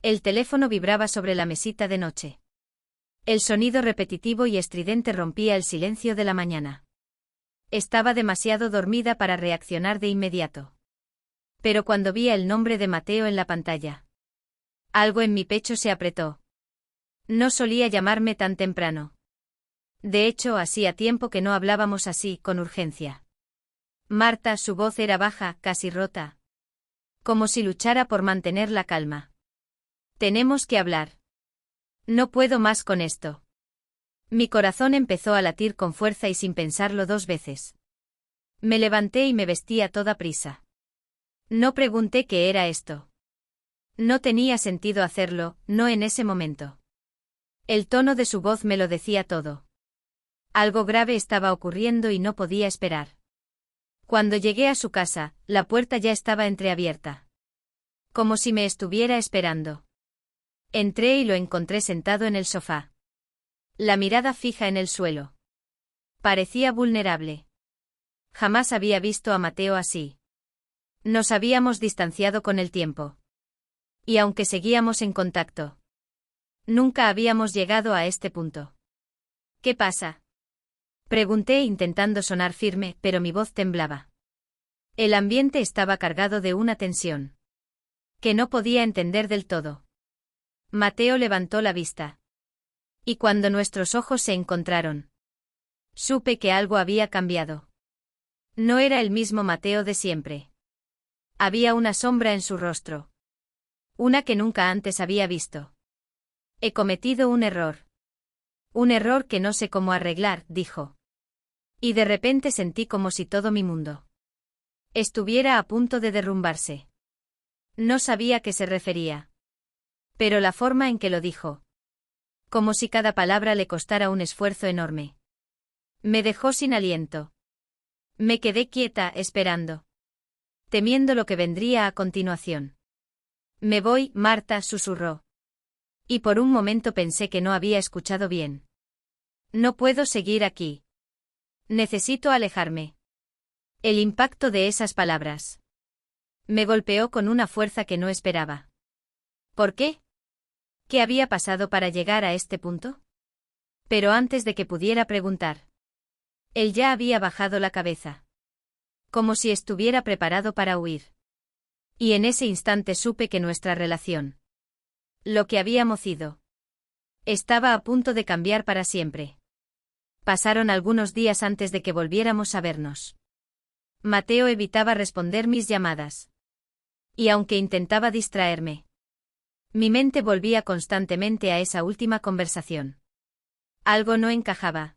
El teléfono vibraba sobre la mesita de noche. El sonido repetitivo y estridente rompía el silencio de la mañana. Estaba demasiado dormida para reaccionar de inmediato. Pero cuando vi el nombre de Mateo en la pantalla, algo en mi pecho se apretó. No solía llamarme tan temprano. De hecho, hacía tiempo que no hablábamos así, con urgencia. Marta, su voz era baja, casi rota. Como si luchara por mantener la calma. Tenemos que hablar. No puedo más con esto. Mi corazón empezó a latir con fuerza y sin pensarlo 2 veces. Me levanté y me vestí a toda prisa. No pregunté qué era esto. No tenía sentido hacerlo, no en ese momento. El tono de su voz me lo decía todo. Algo grave estaba ocurriendo y no podía esperar. Cuando llegué a su casa, la puerta ya estaba entreabierta. Como si me estuviera esperando. Entré y lo encontré sentado en el sofá. La mirada fija en el suelo. Parecía vulnerable. Jamás había visto a Mateo así. Nos habíamos distanciado con el tiempo. Y aunque seguíamos en contacto, nunca habíamos llegado a este punto. ¿Qué pasa? Pregunté intentando sonar firme, pero mi voz temblaba. El ambiente estaba cargado de una tensión que no podía entender del todo. Mateo levantó la vista. Y cuando nuestros ojos se encontraron, supe que algo había cambiado. No era el mismo Mateo de siempre. Había una sombra en su rostro. Una que nunca antes había visto. He cometido un error. Un error que no sé cómo arreglar, dijo. Y de repente sentí como si todo mi mundo estuviera a punto de derrumbarse. No sabía a qué se refería. Pero la forma en que lo dijo. Como si cada palabra le costara un esfuerzo enorme. Me dejó sin aliento. Me quedé quieta, esperando. Temiendo lo que vendría a continuación. Me voy, Marta, susurró. Y por un momento pensé que no había escuchado bien. No puedo seguir aquí. Necesito alejarme. El impacto de esas palabras me golpeó con una fuerza que no esperaba. ¿Por qué? ¿Qué había pasado para llegar a este punto? Pero antes de que pudiera preguntar, él ya había bajado la cabeza. Como si estuviera preparado para huir. Y en ese instante supe que nuestra relación, lo que habíamos sido, estaba a punto de cambiar para siempre. Pasaron algunos días antes de que volviéramos a vernos. Mateo evitaba responder mis llamadas. Y aunque intentaba distraerme, mi mente volvía constantemente a esa última conversación. Algo no encajaba.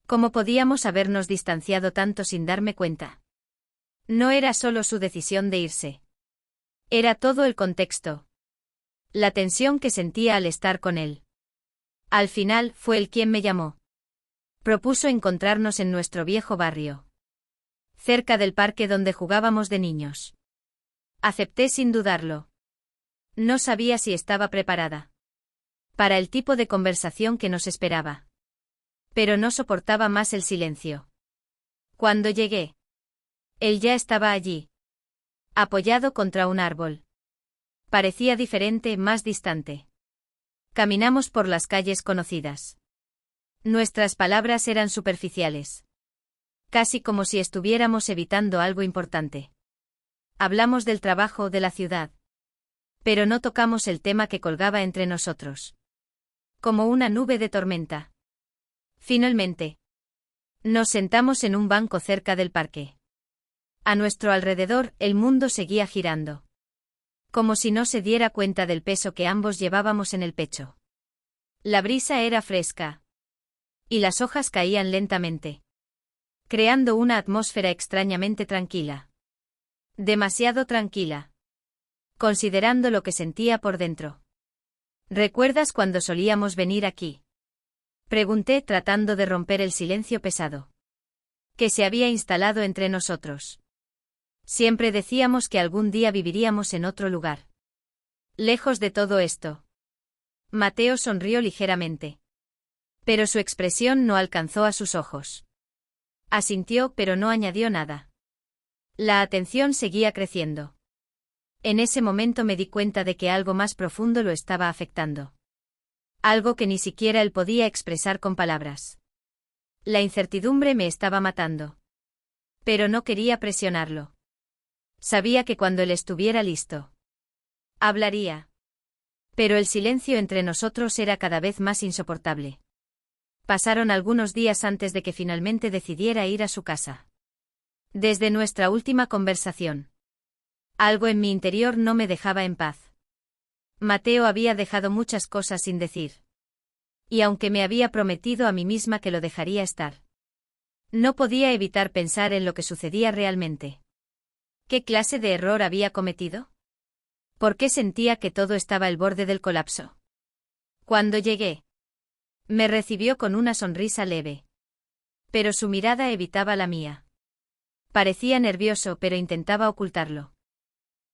¿Cómo podíamos habernos distanciado tanto sin darme cuenta? No era solo su decisión de irse. Era todo el contexto. La tensión que sentía al estar con él. Al final, fue él quien me llamó. Propuso encontrarnos en nuestro viejo barrio. Cerca del parque donde jugábamos de niños. Acepté sin dudarlo. No sabía si estaba preparada para el tipo de conversación que nos esperaba. Pero no soportaba más el silencio. Cuando llegué, él ya estaba allí. Apoyado contra un árbol. Parecía diferente, más distante. Caminamos por las calles conocidas. Nuestras palabras eran superficiales. Casi como si estuviéramos evitando algo importante. Hablamos del trabajo, de la ciudad. Pero no tocamos el tema que colgaba entre nosotros. Como una nube de tormenta. Finalmente, nos sentamos en un banco cerca del parque. A nuestro alrededor, el mundo seguía girando. Como si no se diera cuenta del peso que ambos llevábamos en el pecho. La brisa era fresca. Y las hojas caían lentamente. Creando una atmósfera extrañamente tranquila. Demasiado tranquila. Considerando lo que sentía por dentro. ¿Recuerdas cuando solíamos venir aquí? Pregunté tratando de romper el silencio pesado que se había instalado entre nosotros. Siempre decíamos que algún día viviríamos en otro lugar. Lejos de todo esto. Mateo sonrió ligeramente. Pero su expresión no alcanzó a sus ojos. Asintió, pero no añadió nada. La atención seguía creciendo. En ese momento me di cuenta de que algo más profundo lo estaba afectando. Algo que ni siquiera él podía expresar con palabras. La incertidumbre me estaba matando. Pero no quería presionarlo. Sabía que cuando él estuviera listo, hablaría. Pero el silencio entre nosotros era cada vez más insoportable. Pasaron algunos días antes de que finalmente decidiera ir a su casa. Desde nuestra última conversación, algo en mi interior no me dejaba en paz. Mateo había dejado muchas cosas sin decir. Y aunque me había prometido a mí misma que lo dejaría estar, no podía evitar pensar en lo que sucedía realmente. ¿Qué clase de error había cometido? ¿Por qué sentía que todo estaba al borde del colapso? Cuando llegué, me recibió con una sonrisa leve. Pero su mirada evitaba la mía. Parecía nervioso, pero intentaba ocultarlo.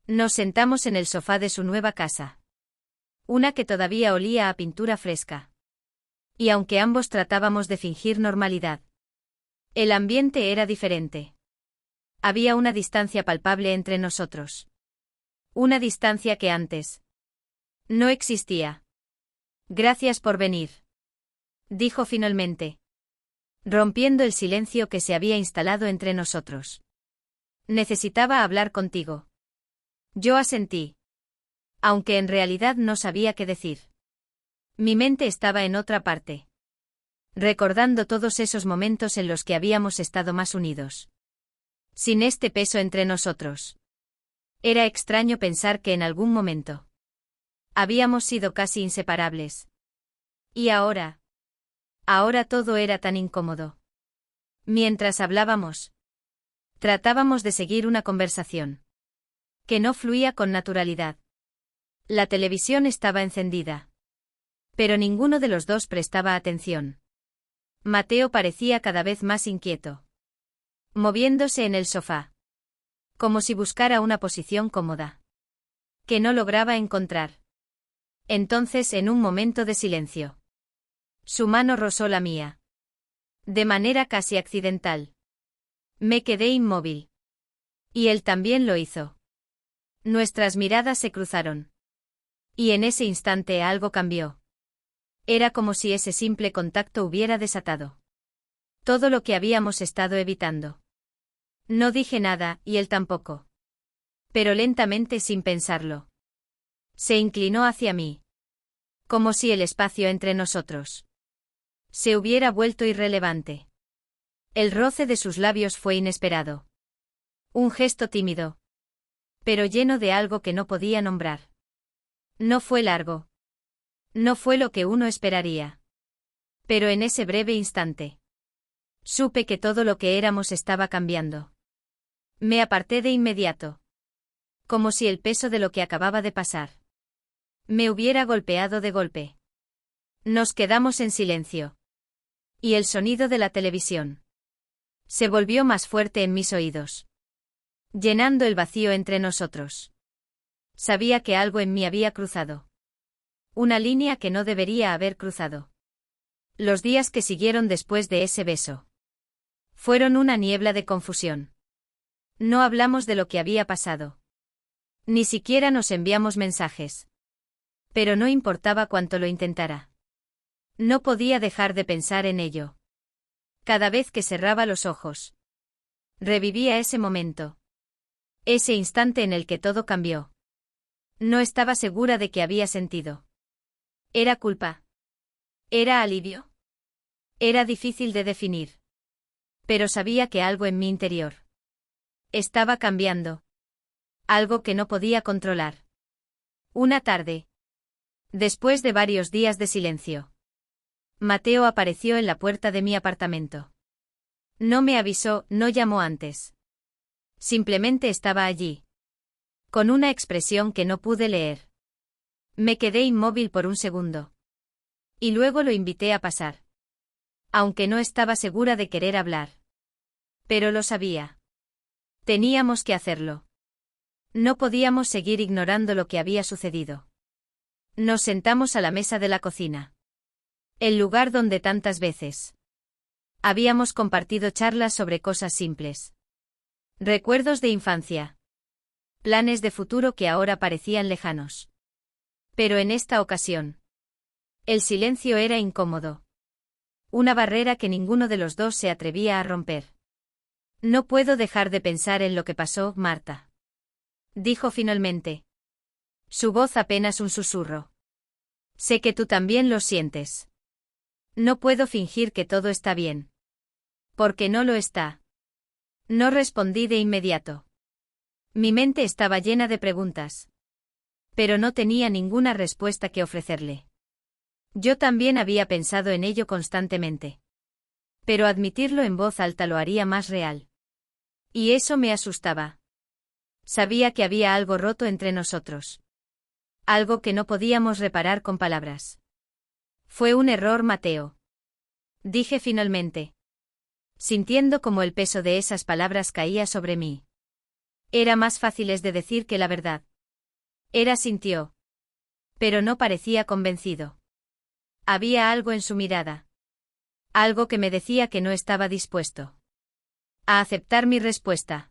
Nos sentamos en el sofá de su nueva casa. Una que todavía olía a pintura fresca. Y aunque ambos tratábamos de fingir normalidad, el ambiente era diferente. Había una distancia palpable entre nosotros. Una distancia que antes no existía. Gracias por venir, dijo finalmente, rompiendo el silencio que se había instalado entre nosotros. Necesitaba hablar contigo. Yo asentí, aunque en realidad no sabía qué decir. Mi mente estaba en otra parte, recordando todos esos momentos en los que habíamos estado más unidos. Sin este peso entre nosotros. Era extraño pensar que en algún momento habíamos sido casi inseparables. Y ahora todo era tan incómodo. Mientras hablábamos, tratábamos de seguir una conversación que no fluía con naturalidad. La televisión estaba encendida. Pero ninguno de los dos prestaba atención. Mateo parecía cada vez más inquieto, moviéndose en el sofá, como si buscara una posición cómoda, que no lograba encontrar. Entonces, en un momento de silencio, su mano rozó la mía. De manera casi accidental. Me quedé inmóvil. Y él también lo hizo. Nuestras miradas se cruzaron. Y en ese instante algo cambió. Era como si ese simple contacto hubiera desatado todo lo que habíamos estado evitando. No dije nada, y él tampoco. Pero lentamente, sin pensarlo, se inclinó hacia mí. Como si el espacio entre nosotros se hubiera vuelto irrelevante. El roce de sus labios fue inesperado. Un gesto tímido, pero lleno de algo que no podía nombrar. No fue largo. No fue lo que uno esperaría. Pero en ese breve instante, supe que todo lo que éramos estaba cambiando. Me aparté de inmediato. Como si el peso de lo que acababa de pasar me hubiera golpeado de golpe. Nos quedamos en silencio. Y el sonido de la televisión se volvió más fuerte en mis oídos, llenando el vacío entre nosotros. Sabía que algo en mí había cruzado. Una línea que no debería haber cruzado. Los días que siguieron después de ese beso fueron una niebla de confusión. No hablamos de lo que había pasado. Ni siquiera nos enviamos mensajes. Pero no importaba cuánto lo intentara. No podía dejar de pensar en ello. Cada vez que cerraba los ojos, revivía ese momento. Ese instante en el que todo cambió. No estaba segura de qué había sentido. ¿Era culpa? ¿Era alivio? Era difícil de definir. Pero sabía que algo en mi interior estaba cambiando. Algo que no podía controlar. Una tarde, después de varios días de silencio, Mateo apareció en la puerta de mi apartamento. No me avisó, no llamó antes. Simplemente estaba allí, con una expresión que no pude leer. Me quedé inmóvil por un segundo. Y luego lo invité a pasar. Aunque no estaba segura de querer hablar. Pero lo sabía. Teníamos que hacerlo. No podíamos seguir ignorando lo que había sucedido. Nos sentamos a la mesa de la cocina. El lugar donde tantas veces habíamos compartido charlas sobre cosas simples. Recuerdos de infancia. planes de futuro que ahora parecían lejanos. Pero en esta ocasión, el silencio era incómodo. Una barrera que ninguno de los dos se atrevía a romper. No puedo dejar de pensar en lo que pasó, Marta. Dijo finalmente. Su voz apenas un susurro. Sé que tú también lo sientes. No puedo fingir que todo está bien. Porque no lo está. No respondí de inmediato. Mi mente estaba llena de preguntas. Pero no tenía ninguna respuesta que ofrecerle. Yo también había pensado en ello constantemente. Pero admitirlo en voz alta lo haría más real. Y eso me asustaba. Sabía que había algo roto entre nosotros. Algo que no podíamos reparar con palabras. Fue un error, Mateo. Dije finalmente. Sintiendo como el peso de esas palabras caía sobre mí. Era más fáciles de decir que la verdad. Sintió. Pero no parecía convencido. Había algo en su mirada. Algo que me decía que no estaba dispuesto a aceptar mi respuesta.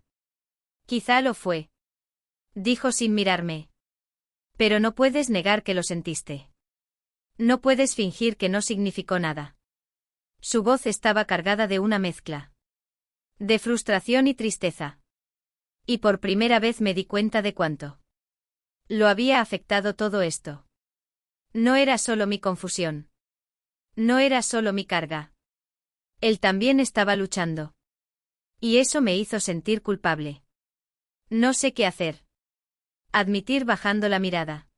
Quizá lo fue. Dijo sin mirarme. Pero no puedes negar que lo sentiste. No puedes fingir que no significó nada. Su voz estaba cargada de una mezcla de frustración y tristeza. Y por primera vez me di cuenta de cuánto lo había afectado todo esto. No era solo mi confusión. No era solo mi carga. Él también estaba luchando. Y eso me hizo sentir culpable. No sé qué hacer. Admitir bajando la mirada.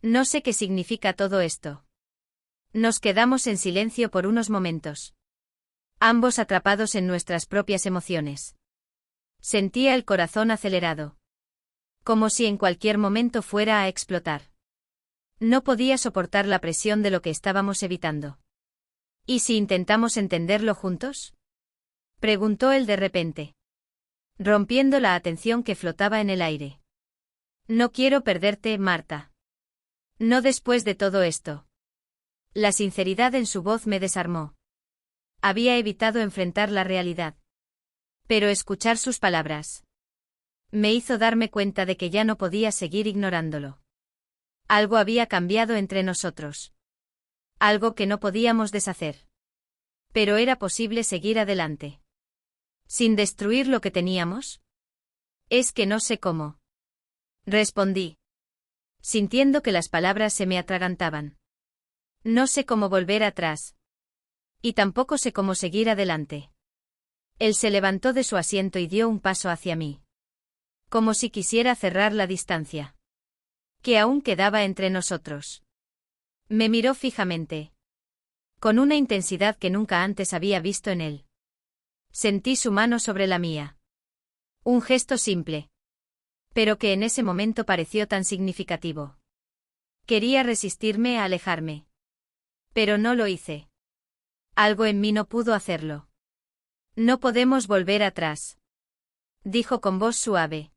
No sé qué significa todo esto. Nos quedamos en silencio por unos momentos. Ambos atrapados en nuestras propias emociones. Sentía el corazón acelerado. Como si en cualquier momento fuera a explotar. No podía soportar la presión de lo que estábamos evitando. ¿Y si intentamos entenderlo juntos? Preguntó él de repente. Rompiendo la atención que flotaba en el aire. No quiero perderte, Marta. No después de todo esto. La sinceridad en su voz me desarmó. Había evitado enfrentar la realidad. Pero escuchar sus palabras me hizo darme cuenta de que ya no podía seguir ignorándolo. Algo había cambiado entre nosotros. Algo que no podíamos deshacer. Pero era posible seguir adelante. ¿Sin destruir lo que teníamos? Es que no sé cómo. Respondí. Sintiendo que las palabras se me atragantaban. No sé cómo volver atrás. Y tampoco sé cómo seguir adelante. Él se levantó de su asiento y dio un paso hacia mí. Como si quisiera cerrar la distancia que aún quedaba entre nosotros. Me miró fijamente. Con una intensidad que nunca antes había visto en él. Sentí su mano sobre la mía. Un gesto simple. Pero que en ese momento pareció tan significativo. Quería resistirme a alejarme. Pero no lo hice. Algo en mí no pudo hacerlo. No podemos volver atrás. Dijo con voz suave.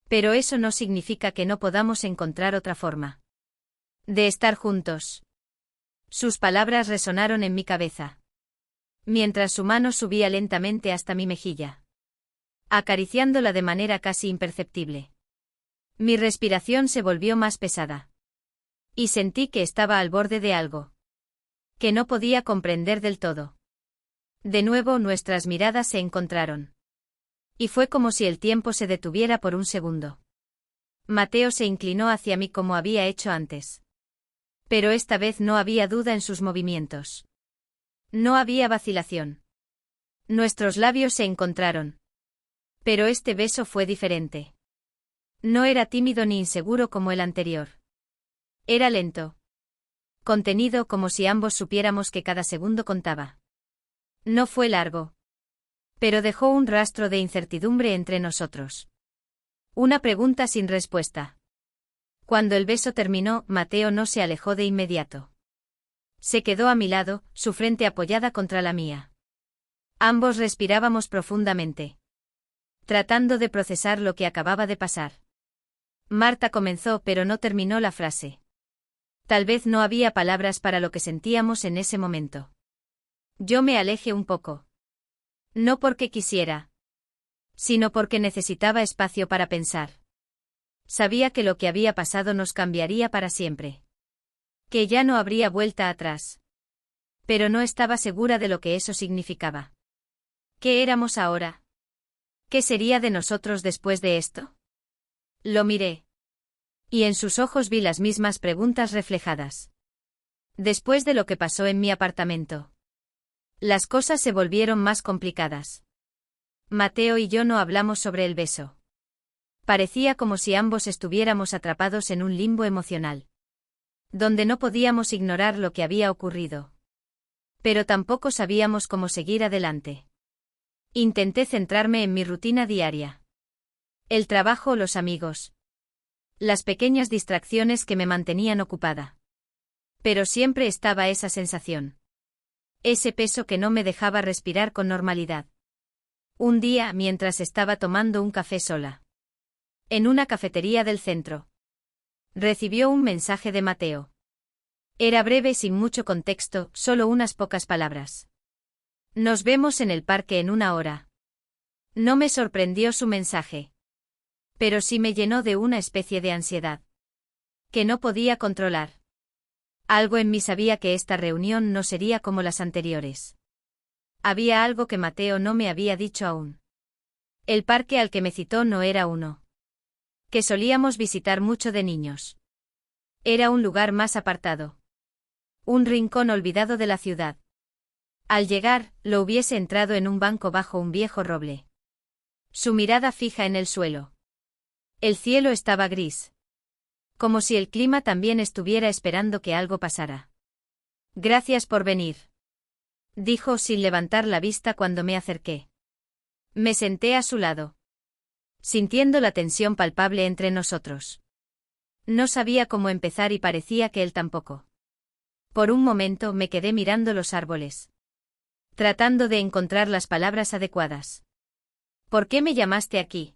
Pero eso no significa que no podamos encontrar otra forma de estar juntos. Sus palabras resonaron en mi cabeza. Mientras su mano subía lentamente hasta mi mejilla. Acariciándola de manera casi imperceptible. Mi respiración se volvió más pesada. Y sentí que estaba al borde de algo que no podía comprender del todo. De nuevo nuestras miradas se encontraron. Y fue como si el tiempo se detuviera por un segundo. Mateo se inclinó hacia mí como había hecho antes. Pero esta vez no había duda en sus movimientos. No había vacilación. Nuestros labios se encontraron. Pero este beso fue diferente. No era tímido ni inseguro como el anterior. Era lento. Contenido como si ambos supiéramos que cada segundo contaba. No fue largo. Pero dejó un rastro de incertidumbre entre nosotros. Una pregunta sin respuesta. Cuando el beso terminó, Mateo no se alejó de inmediato. Se quedó a mi lado, su frente apoyada contra la mía. Ambos respirábamos profundamente. Tratando de procesar lo que acababa de pasar. Marta comenzó pero no terminó la frase. Tal vez no había palabras para lo que sentíamos en ese momento. Yo me alejé un poco. No porque quisiera. Sino porque necesitaba espacio para pensar. Sabía que lo que había pasado nos cambiaría para siempre. Que ya no habría vuelta atrás. Pero no estaba segura de lo que eso significaba. ¿Qué éramos ahora? ¿Qué sería de nosotros después de esto? Lo miré. Y en sus ojos vi las mismas preguntas reflejadas. Después de lo que pasó en mi apartamento, las cosas se volvieron más complicadas. Mateo y yo no hablamos sobre el beso. Parecía como si ambos estuviéramos atrapados en un limbo emocional, donde no podíamos ignorar lo que había ocurrido. Pero tampoco sabíamos cómo seguir adelante. Intenté centrarme en mi rutina diaria. El trabajo o los amigos. Las pequeñas distracciones que me mantenían ocupada. Pero siempre estaba esa sensación. Ese peso que no me dejaba respirar con normalidad. Un día, mientras estaba tomando un café sola, en una cafetería del centro, recibió un mensaje de Mateo. Era breve, sin mucho contexto, solo unas pocas palabras. Nos vemos en el parque en 1 hora. No me sorprendió su mensaje. Pero sí me llenó de una especie de ansiedad que no podía controlar. Algo en mí sabía que esta reunión no sería como las anteriores. Había algo que Mateo no me había dicho aún. El parque al que me citó no era uno que solíamos visitar mucho de niños. Era un lugar más apartado. Un rincón olvidado de la ciudad. Al llegar, lo hubiese entrado en un banco bajo un viejo roble. Su mirada fija en el suelo. El cielo estaba gris. Como si el clima también estuviera esperando que algo pasara. Gracias por venir, dijo sin levantar la vista cuando me acerqué. Me senté a su lado, sintiendo la tensión palpable entre nosotros. No sabía cómo empezar y parecía que él tampoco. Por un momento me quedé mirando los árboles, tratando de encontrar las palabras adecuadas. ¿Por qué me llamaste aquí?,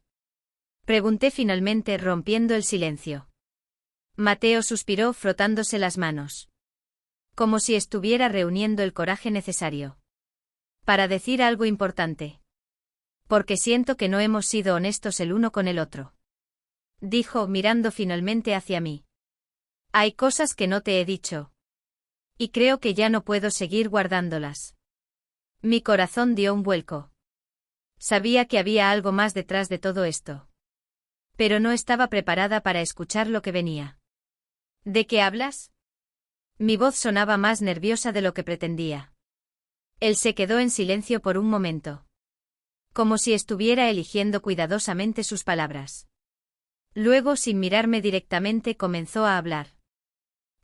pregunté finalmente, rompiendo el silencio. Mateo suspiró, frotándose las manos, como si estuviera reuniendo el coraje necesario para decir algo importante. Porque siento que no hemos sido honestos el uno con el otro, dijo mirando finalmente hacia mí. Hay cosas que no te he dicho. Y creo que ya no puedo seguir guardándolas. Mi corazón dio un vuelco. Sabía que había algo más detrás de todo esto. Pero no estaba preparada para escuchar lo que venía. ¿De qué hablas? Mi voz sonaba más nerviosa de lo que pretendía. Él se quedó en silencio por un momento, como si estuviera eligiendo cuidadosamente sus palabras. Luego, sin mirarme directamente, comenzó a hablar.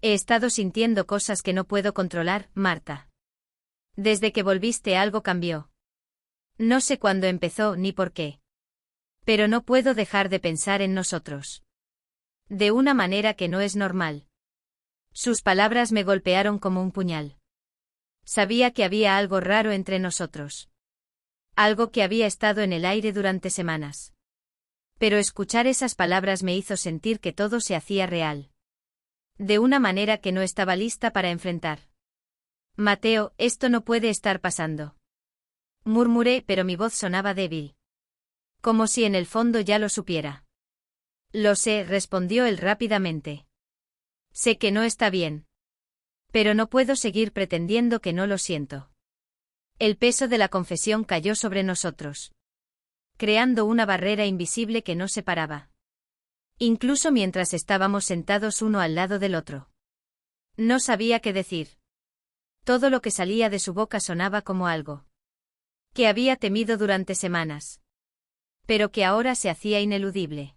He estado sintiendo cosas que no puedo controlar, Marta. Desde que volviste algo cambió. No sé cuándo empezó ni por qué. Pero no puedo dejar de pensar en nosotros. De una manera que no es normal. Sus palabras me golpearon como un puñal. Sabía que había algo raro entre nosotros. Algo que había estado en el aire durante semanas. Pero escuchar esas palabras me hizo sentir que todo se hacía real. De una manera que no estaba lista para enfrentar. Mateo, esto no puede estar pasando. Murmuré, pero mi voz sonaba débil. Como si en el fondo ya lo supiera. Lo sé, respondió él rápidamente. Sé que no está bien. Pero no puedo seguir pretendiendo que no lo siento. El peso de la confesión cayó sobre nosotros, creando una barrera invisible que nos separaba. Incluso mientras estábamos sentados uno al lado del otro. No sabía qué decir. Todo lo que salía de su boca sonaba como algo que había temido durante semanas, pero que ahora se hacía ineludible.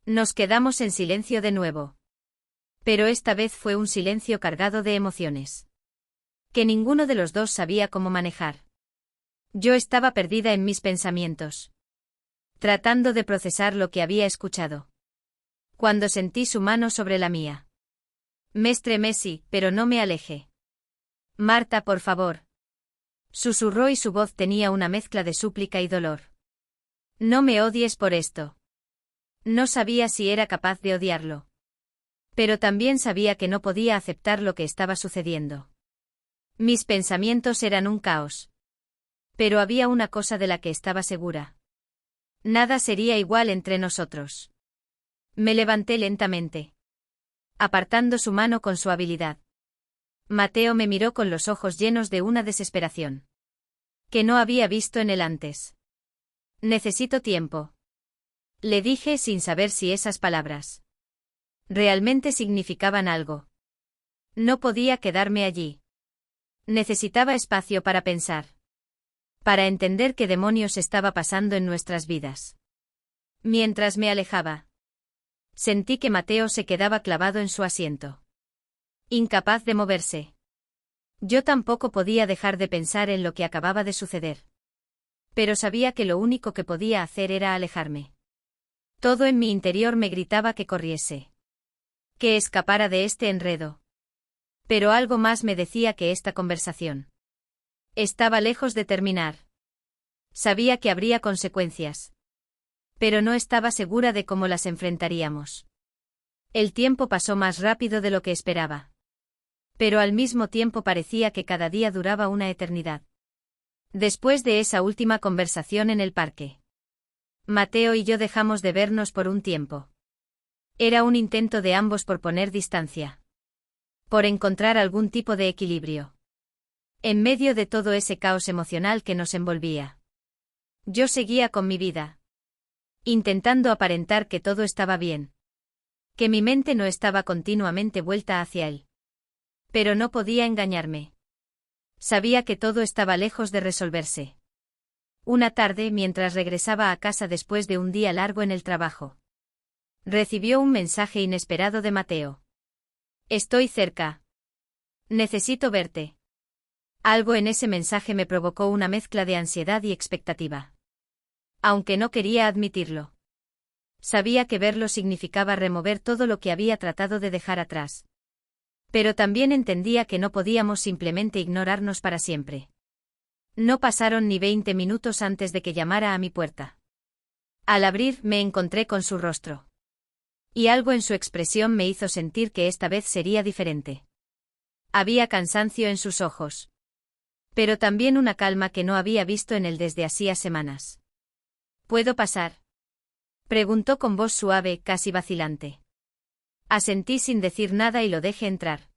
Nos quedamos en silencio de nuevo. Pero esta vez fue un silencio cargado de emociones, que ninguno de los dos sabía cómo manejar. Yo estaba perdida en mis pensamientos, tratando de procesar lo que había escuchado. Cuando sentí su mano sobre la mía, me estremecí, pero no me alejé. Marta, por favor, susurró y su voz tenía una mezcla de súplica y dolor. No me odies por esto. No sabía si era capaz de odiarlo. Pero también sabía que no podía aceptar lo que estaba sucediendo. Mis pensamientos eran un caos. Pero había una cosa de la que estaba segura. Nada sería igual entre nosotros. Me levanté lentamente, apartando su mano con suavidad. Mateo me miró con los ojos llenos de una desesperación que no había visto en él antes. Necesito tiempo, le dije sin saber si esas palabras realmente significaban algo. No podía quedarme allí. Necesitaba espacio para pensar, para entender qué demonios estaba pasando en nuestras vidas. Mientras me alejaba, sentí que Mateo se quedaba clavado en su asiento, incapaz de moverse. Yo tampoco podía dejar de pensar en lo que acababa de suceder. Pero sabía que lo único que podía hacer era alejarme. Todo en mi interior me gritaba que corriese, que escapara de este enredo. Pero algo más me decía que esta conversación estaba lejos de terminar. Sabía que habría consecuencias, pero no estaba segura de cómo las enfrentaríamos. El tiempo pasó más rápido de lo que esperaba. Pero al mismo tiempo parecía que cada día duraba una eternidad. Después de esa última conversación en el parque, Mateo y yo dejamos de vernos por un tiempo. Era un intento de ambos por poner distancia, por encontrar algún tipo de equilibrio en medio de todo ese caos emocional que nos envolvía. Yo seguía con mi vida, intentando aparentar que todo estaba bien, que mi mente no estaba continuamente vuelta hacia él. Pero no podía engañarme. Sabía que todo estaba lejos de resolverse. Una tarde, mientras regresaba a casa después de un día largo en el trabajo, recibió un mensaje inesperado de Mateo. Estoy cerca. Necesito verte. Algo en ese mensaje me provocó una mezcla de ansiedad y expectativa. Aunque no quería admitirlo. Sabía que verlo significaba remover todo lo que había tratado de dejar atrás. Pero también entendía que no podíamos simplemente ignorarnos para siempre. No pasaron ni 20 minutos antes de que llamara a mi puerta. Al abrir, me encontré con su rostro. Y algo en su expresión me hizo sentir que esta vez sería diferente. Había cansancio en sus ojos. Pero también una calma que no había visto en él desde hacía semanas. ¿Puedo pasar?, preguntó con voz suave, casi vacilante. Asentí sin decir nada y lo dejé entrar.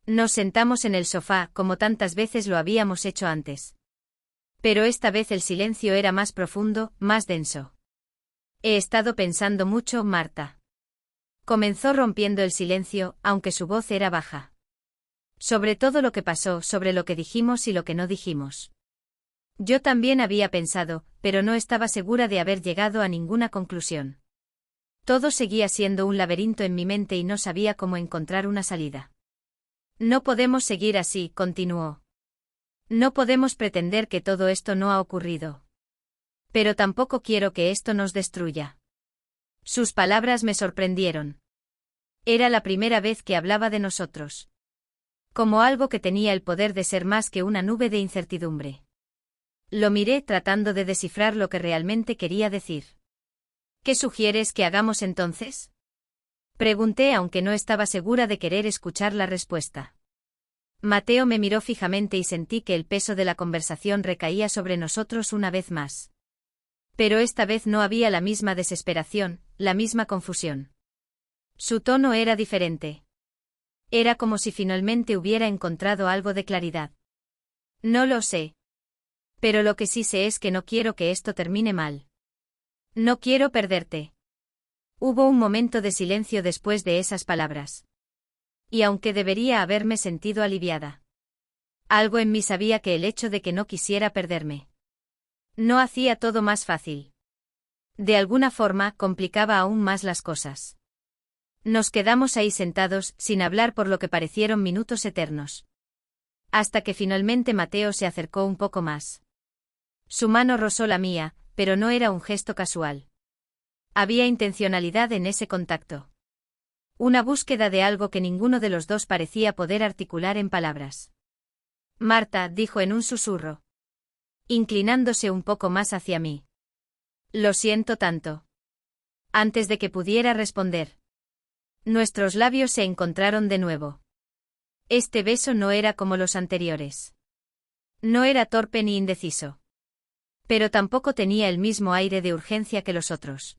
Nos sentamos en el sofá, como tantas veces lo habíamos hecho antes. Pero esta vez el silencio era más profundo, más denso. He estado pensando mucho, Marta. Comenzó rompiendo el silencio, aunque su voz era baja. Sobre todo lo que pasó, sobre lo que dijimos y lo que no dijimos. Yo también había pensado, pero no estaba segura de haber llegado a ninguna conclusión. Todo seguía siendo un laberinto en mi mente y no sabía cómo encontrar una salida. No podemos seguir así, continuó. No podemos pretender que todo esto no ha ocurrido. Pero tampoco quiero que esto nos destruya. Sus palabras me sorprendieron. Era la primera vez que hablaba de nosotros. Como algo que tenía el poder de ser más que una nube de incertidumbre. Lo miré tratando de descifrar lo que realmente quería decir. ¿Qué sugieres que hagamos entonces?, pregunté, aunque no estaba segura de querer escuchar la respuesta. Mateo me miró fijamente y sentí que el peso de la conversación recaía sobre nosotros una vez más. Pero esta vez no había la misma desesperación, la misma confusión. Su tono era diferente. Era como si finalmente hubiera encontrado algo de claridad. No lo sé. Pero lo que sí sé es que no quiero que esto termine mal. No quiero perderte. Hubo un momento de silencio después de esas palabras. Y aunque debería haberme sentido aliviada, algo en mí sabía que el hecho de que no quisiera perderme no hacía todo más fácil. De alguna forma, complicaba aún más las cosas. Nos quedamos ahí sentados, sin hablar por lo que parecieron minutos eternos. Hasta que finalmente Mateo se acercó un poco más. Su mano rozó la mía, pero no era un gesto casual. Había intencionalidad en ese contacto. Una búsqueda de algo que ninguno de los dos parecía poder articular en palabras. Marta, dijo en un susurro, inclinándose un poco más hacia mí. Lo siento tanto. Antes de que pudiera responder, nuestros labios se encontraron de nuevo. Este beso no era como los anteriores. No era torpe ni indeciso. Pero tampoco tenía el mismo aire de urgencia que los otros.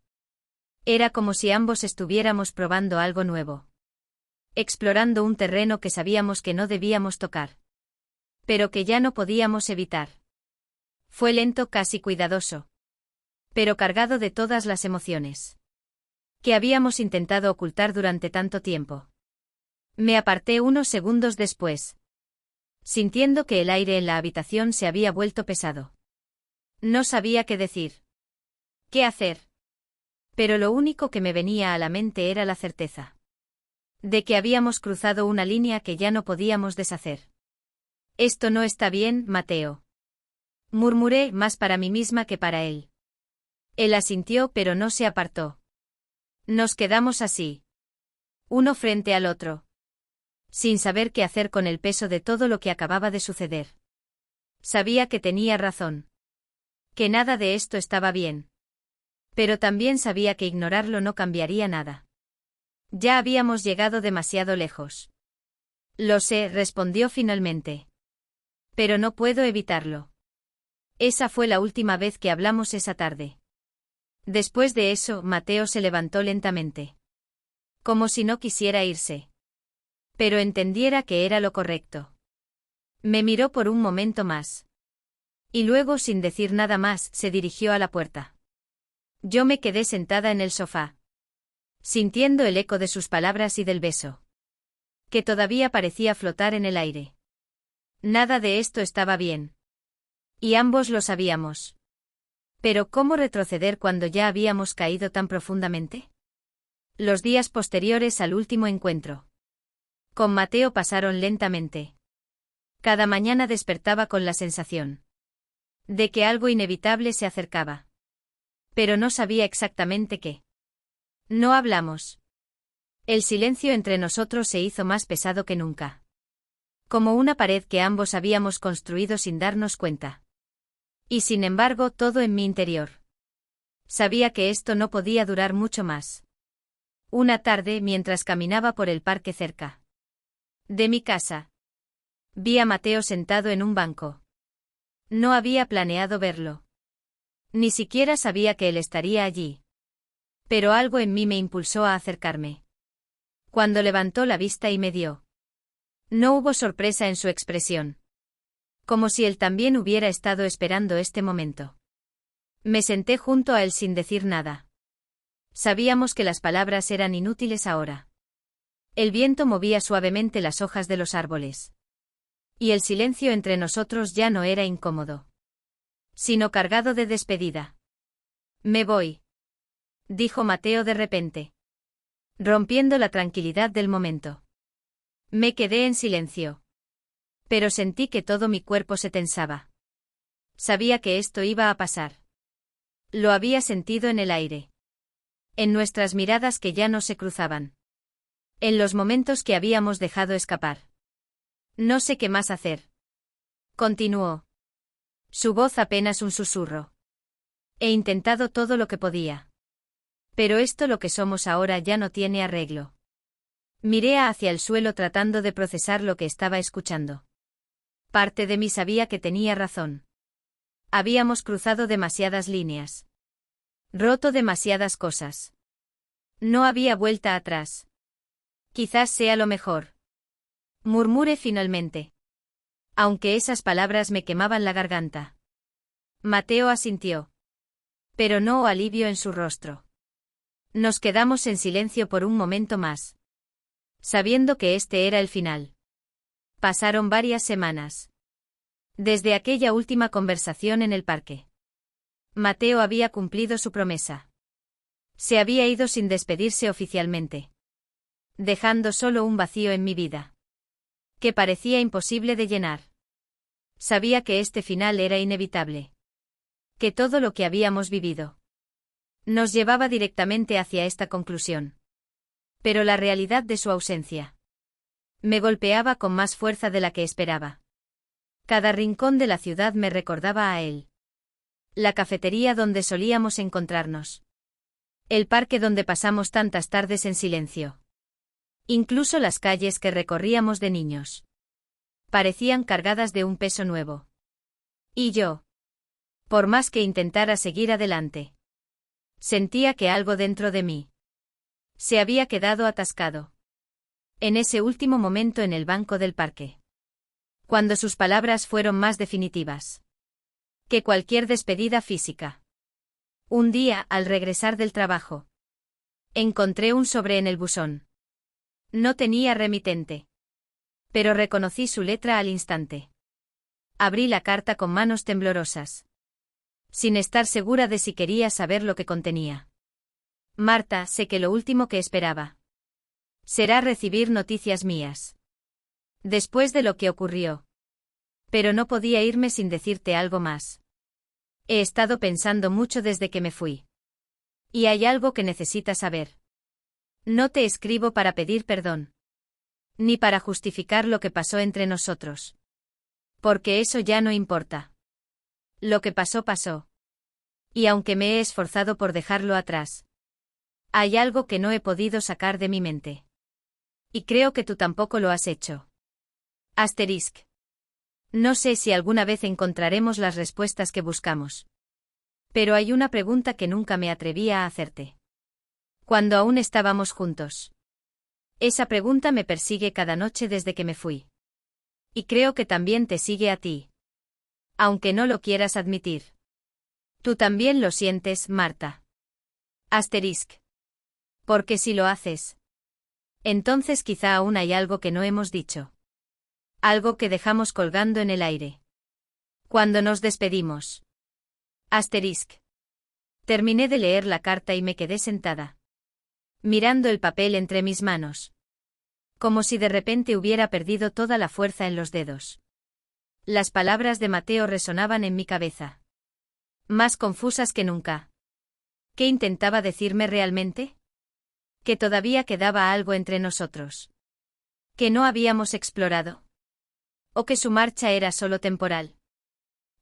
Era como si ambos estuviéramos probando algo nuevo. Explorando un terreno que sabíamos que no debíamos tocar. Pero que ya no podíamos evitar. Fue lento, casi cuidadoso. Pero cargado de todas las emociones que habíamos intentado ocultar durante tanto tiempo. Me aparté unos segundos después, sintiendo que el aire en la habitación se había vuelto pesado. No sabía qué decir. ¿Qué hacer? Pero lo único que me venía a la mente era la certeza de que habíamos cruzado una línea que ya no podíamos deshacer. Esto no está bien, Mateo. Murmuré más para mí misma que para él. Él asintió, pero no se apartó. Nos quedamos así, uno frente al otro, sin saber qué hacer con el peso de todo lo que acababa de suceder. Sabía que tenía razón. Que nada de esto estaba bien. Pero también sabía que ignorarlo no cambiaría nada. Ya habíamos llegado demasiado lejos. Lo sé, respondió finalmente. Pero no puedo evitarlo. Esa fue la última vez que hablamos esa tarde. Después de eso, Mateo se levantó lentamente. Como si no quisiera irse. Pero entendiera que era lo correcto. Me miró por un momento más. Y luego, sin decir nada más, se dirigió a la puerta. Yo me quedé sentada en el sofá, sintiendo el eco de sus palabras y del beso, que todavía parecía flotar en el aire. Nada de esto estaba bien. Y ambos lo sabíamos. Pero ¿cómo retroceder cuando ya habíamos caído tan profundamente? Los días posteriores al último encuentro con Mateo pasaron lentamente. Cada mañana despertaba con la sensación de que algo inevitable se acercaba. Pero no sabía exactamente qué. No hablamos. El silencio entre nosotros se hizo más pesado que nunca. Como una pared que ambos habíamos construido sin darnos cuenta. Y sin embargo, todo en mi interior sabía que esto no podía durar mucho más. Una tarde, mientras caminaba por el parque cerca de mi casa, vi a Mateo sentado en un banco. No había planeado verlo. Ni siquiera sabía que él estaría allí. Pero algo en mí me impulsó a acercarme. Cuando levantó la vista y me dio, no hubo sorpresa en su expresión. Como si él también hubiera estado esperando este momento. Me senté junto a él sin decir nada. Sabíamos que las palabras eran inútiles ahora. El viento movía suavemente las hojas de los árboles. Y el silencio entre nosotros ya no era incómodo, sino cargado de despedida. Me voy, dijo Mateo de repente, rompiendo la tranquilidad del momento. Me quedé en silencio. Pero sentí que todo mi cuerpo se tensaba. Sabía que esto iba a pasar. Lo había sentido en el aire. En nuestras miradas que ya no se cruzaban. En los momentos que habíamos dejado escapar. No sé qué más hacer. Continuó. Su voz apenas un susurro. He intentado todo lo que podía. Pero esto lo que somos ahora ya no tiene arreglo. Miré hacia el suelo tratando de procesar lo que estaba escuchando. Parte de mí sabía que tenía razón. Habíamos cruzado demasiadas líneas. Roto demasiadas cosas. No había vuelta atrás. Quizás sea lo mejor. Murmuré finalmente. Aunque esas palabras me quemaban la garganta. Mateo asintió. Pero no alivio en su rostro. Nos quedamos en silencio por un momento más. Sabiendo que este era el final. Pasaron varias semanas. Desde aquella última conversación en el parque. Mateo había cumplido su promesa. Se había ido sin despedirse oficialmente. Dejando solo un vacío en mi vida. Que parecía imposible de llenar. Sabía que este final era inevitable. Que todo lo que habíamos vivido nos llevaba directamente hacia esta conclusión. Pero la realidad de su ausencia me golpeaba con más fuerza de la que esperaba. Cada rincón de la ciudad me recordaba a él. La cafetería donde solíamos encontrarnos. El parque donde pasamos tantas tardes en silencio. Incluso las calles que recorríamos de niños. Parecían cargadas de un peso nuevo. Y yo, por más que intentara seguir adelante, Sentía que algo dentro de mí se había quedado atascado. En ese último momento en el banco del parque. Cuando sus palabras fueron más definitivas que cualquier despedida física. Un día, al regresar del trabajo, encontré un sobre en el buzón. No tenía remitente. Pero reconocí su letra al instante. Abrí la carta con manos temblorosas, sin estar segura de si quería saber lo que contenía. Marta, sé que lo último que esperaba será recibir noticias mías. Después de lo que ocurrió. Pero no podía irme sin decirte algo más. He estado pensando mucho desde que me fui. Y hay algo que necesitas saber. No te escribo para pedir perdón. Ni para justificar lo que pasó entre nosotros. Porque eso ya no importa. Lo que pasó, pasó. Y aunque me he esforzado por dejarlo atrás, hay algo que no he podido sacar de mi mente. Y creo que tú tampoco lo has hecho. Asterisk. No sé si alguna vez encontraremos las respuestas que buscamos. Pero hay una pregunta que nunca me atrevía a hacerte. Cuando aún estábamos juntos. Esa pregunta me persigue cada noche desde que me fui. Y creo que también te sigue a ti. Aunque no lo quieras admitir. Tú también lo sientes, Marta. Asterisk. Porque si lo haces, entonces quizá aún hay algo que no hemos dicho. Algo que dejamos colgando en el aire. Cuando nos despedimos. Asterisk. Terminé de leer la carta y me quedé sentada, mirando el papel entre mis manos. Como si de repente hubiera perdido toda la fuerza en los dedos. Las palabras de Mateo resonaban en mi cabeza. Más confusas que nunca. ¿Qué intentaba decirme realmente? Que todavía quedaba algo entre nosotros. Que no habíamos explorado. O que su marcha era solo temporal.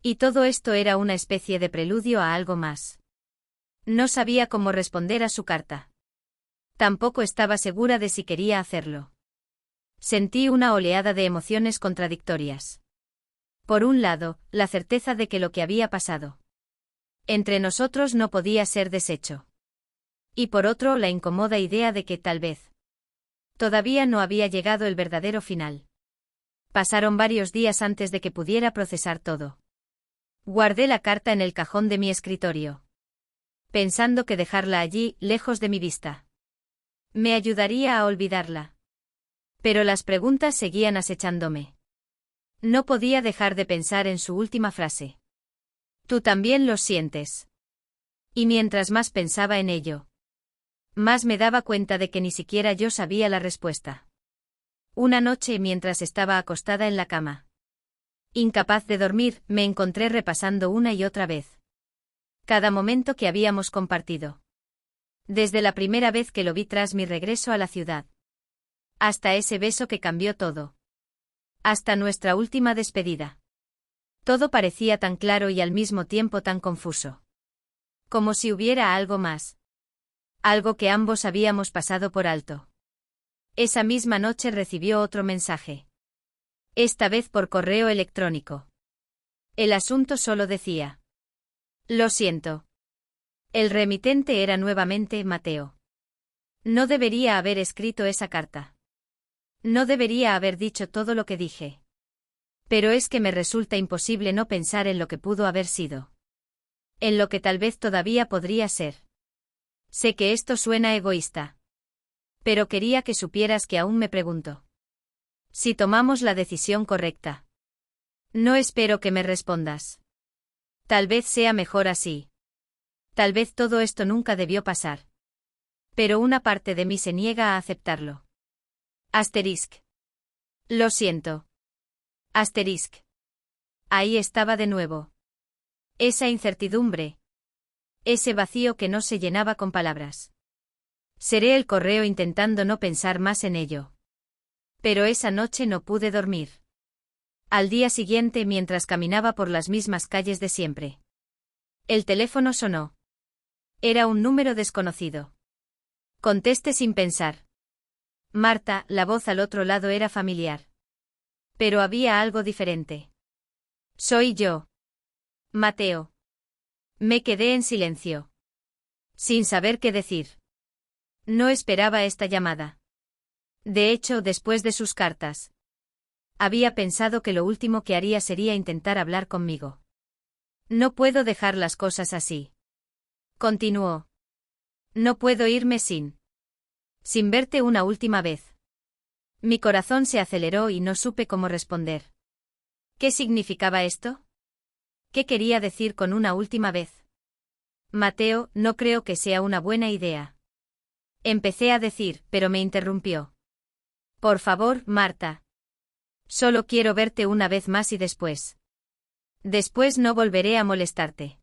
Y todo esto era una especie de preludio a algo más. No sabía cómo responder a su carta. Tampoco estaba segura de si quería hacerlo. Sentí una oleada de emociones contradictorias. Por un lado, la certeza de que lo que había pasado entre nosotros no podía ser deshecho. Y por otro, la incómoda idea de que, tal vez, todavía no había llegado el verdadero final. Pasaron varios días antes de que pudiera procesar todo. Guardé la carta en el cajón de mi escritorio, pensando que dejarla allí, lejos de mi vista, me ayudaría a olvidarla. Pero las preguntas seguían acechándome. No podía dejar de pensar en su última frase. Tú también lo sientes. Y mientras más pensaba en ello, más me daba cuenta de que ni siquiera yo sabía la respuesta. Una noche, mientras estaba acostada en la cama, incapaz de dormir, me encontré repasando una y otra vez cada momento que habíamos compartido. Desde la primera vez que lo vi tras mi regreso a la ciudad. Hasta ese beso que cambió todo. Hasta nuestra última despedida. Todo parecía tan claro y al mismo tiempo tan confuso. Como si hubiera algo más. Algo que ambos habíamos pasado por alto. Esa misma noche recibió otro mensaje. Esta vez por correo electrónico. El asunto solo decía: lo siento. El remitente era nuevamente Mateo. No debería haber escrito esa carta. No debería haber dicho todo lo que dije. Pero es que me resulta imposible no pensar en lo que pudo haber sido. En lo que tal vez todavía podría ser. Sé que esto suena egoísta. Pero quería que supieras que aún me pregunto si tomamos la decisión correcta. No espero que me respondas. Tal vez sea mejor así. Tal vez todo esto nunca debió pasar. Pero una parte de mí se niega a aceptarlo. Asterisk. Lo siento. Asterisk. Ahí estaba de nuevo. Esa incertidumbre. Ese vacío que no se llenaba con palabras. Cerré el correo intentando no pensar más en ello. Pero esa noche no pude dormir. Al día siguiente, mientras caminaba por las mismas calles de siempre, el teléfono sonó. Era un número desconocido. Contesté sin pensar. Marta, la voz al otro lado era familiar. Pero había algo diferente. Soy yo. Mateo. Me quedé en silencio. sin saber qué decir. No esperaba esta llamada. De hecho, después de sus cartas, había pensado que lo último que haría sería intentar hablar conmigo. No puedo dejar las cosas así. Continuó. No puedo irme sin verte una última vez. Mi corazón se aceleró y no supe cómo responder. ¿Qué significaba esto? ¿Qué quería decir con una última vez? Mateo, no creo que sea una buena idea. Empecé a decir, pero me interrumpió. Por favor, Marta. Solo quiero verte una vez más y después. Después no volveré a molestarte.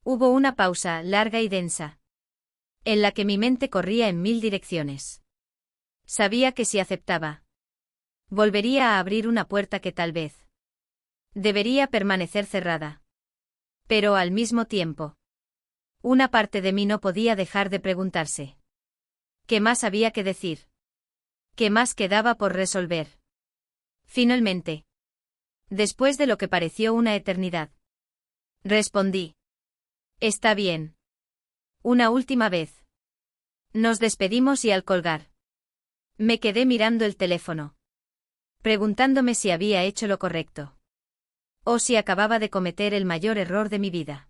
Hubo una pausa larga y densa, en la que mi mente corría en 1000 direcciones. Sabía que si aceptaba, volvería a abrir una puerta que tal vez debería permanecer cerrada. Pero al mismo tiempo, una parte de mí no podía dejar de preguntarse. ¿Qué más había que decir? ¿Qué más quedaba por resolver? Finalmente, después de lo que pareció una eternidad, respondí. Está bien. Una última vez. Nos despedimos y al colgar, me quedé mirando el teléfono, preguntándome si había hecho lo correcto, o si acababa de cometer el mayor error de mi vida.